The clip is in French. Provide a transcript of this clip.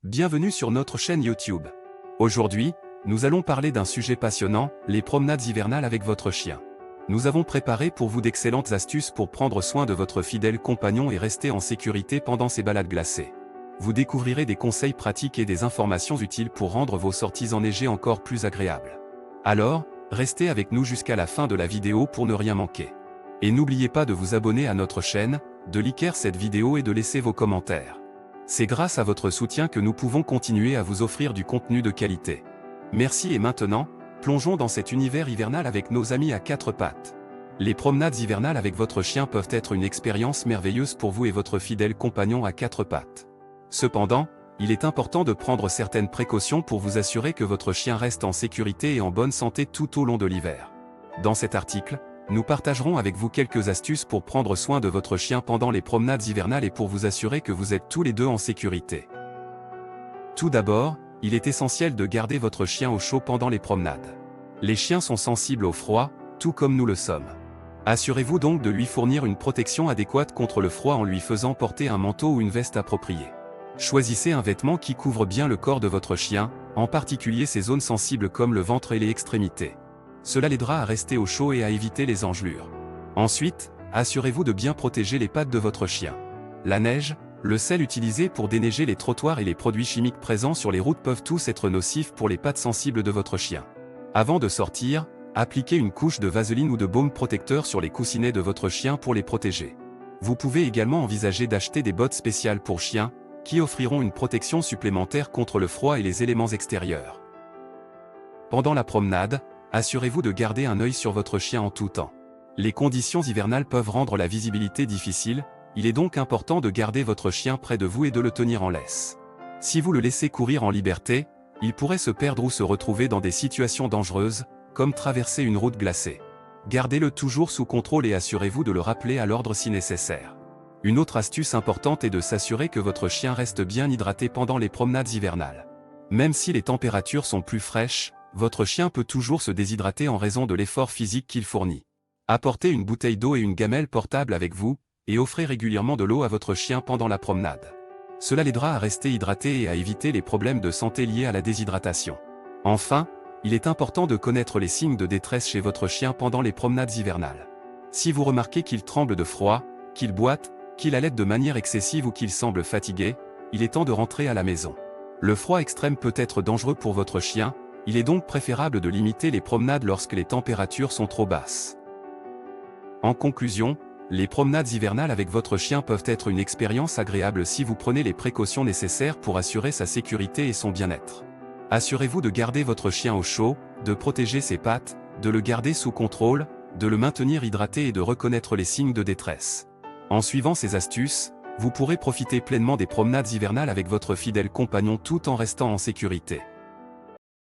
Bienvenue sur notre chaîne YouTube. Aujourd'hui, nous allons parler d'un sujet passionnant, les promenades hivernales avec votre chien. Nous avons préparé pour vous d'excellentes astuces pour prendre soin de votre fidèle compagnon et rester en sécurité pendant ces balades glacées. Vous découvrirez des conseils pratiques et des informations utiles pour rendre vos sorties enneigées encore plus agréables. Alors, restez avec nous jusqu'à la fin de la vidéo pour ne rien manquer. Et n'oubliez pas de vous abonner à notre chaîne, de liker cette vidéo et de laisser vos commentaires. C'est grâce à votre soutien que nous pouvons continuer à vous offrir du contenu de qualité. Merci et maintenant, plongeons dans cet univers hivernal avec nos amis à quatre pattes. Les promenades hivernales avec votre chien peuvent être une expérience merveilleuse pour vous et votre fidèle compagnon à quatre pattes. Cependant, il est important de prendre certaines précautions pour vous assurer que votre chien reste en sécurité et en bonne santé tout au long de l'hiver. Dans cet article, nous partagerons avec vous quelques astuces pour prendre soin de votre chien pendant les promenades hivernales et pour vous assurer que vous êtes tous les deux en sécurité. Tout d'abord, il est essentiel de garder votre chien au chaud pendant les promenades. Les chiens sont sensibles au froid, tout comme nous le sommes. Assurez-vous donc de lui fournir une protection adéquate contre le froid en lui faisant porter un manteau ou une veste appropriée. Choisissez un vêtement qui couvre bien le corps de votre chien, en particulier ses zones sensibles comme le ventre et les extrémités. Cela l'aidera à rester au chaud et à éviter les engelures. Ensuite, assurez-vous de bien protéger les pattes de votre chien. La neige, le sel utilisé pour déneiger les trottoirs et les produits chimiques présents sur les routes peuvent tous être nocifs pour les pattes sensibles de votre chien. Avant de sortir, appliquez une couche de vaseline ou de baume protecteur sur les coussinets de votre chien pour les protéger. Vous pouvez également envisager d'acheter des bottes spéciales pour chiens, qui offriront une protection supplémentaire contre le froid et les éléments extérieurs. Pendant la promenade, assurez-vous de garder un œil sur votre chien en tout temps. Les conditions hivernales peuvent rendre la visibilité difficile, il est donc important de garder votre chien près de vous et de le tenir en laisse. Si vous le laissez courir en liberté, il pourrait se perdre ou se retrouver dans des situations dangereuses, comme traverser une route glacée. Gardez-le toujours sous contrôle et assurez-vous de le rappeler à l'ordre si nécessaire. Une autre astuce importante est de s'assurer que votre chien reste bien hydraté pendant les promenades hivernales. Même si les températures sont plus fraîches, votre chien peut toujours se déshydrater en raison de l'effort physique qu'il fournit. Apportez une bouteille d'eau et une gamelle portable avec vous, et offrez régulièrement de l'eau à votre chien pendant la promenade. Cela l'aidera à rester hydraté et à éviter les problèmes de santé liés à la déshydratation. Enfin, il est important de connaître les signes de détresse chez votre chien pendant les promenades hivernales. Si vous remarquez qu'il tremble de froid, qu'il boite, qu'il halète de manière excessive ou qu'il semble fatigué, il est temps de rentrer à la maison. Le froid extrême peut être dangereux pour votre chien, il est donc préférable de limiter les promenades lorsque les températures sont trop basses. En conclusion, les promenades hivernales avec votre chien peuvent être une expérience agréable si vous prenez les précautions nécessaires pour assurer sa sécurité et son bien-être. Assurez-vous de garder votre chien au chaud, de protéger ses pattes, de le garder sous contrôle, de le maintenir hydraté et de reconnaître les signes de détresse. En suivant ces astuces, vous pourrez profiter pleinement des promenades hivernales avec votre fidèle compagnon tout en restant en sécurité.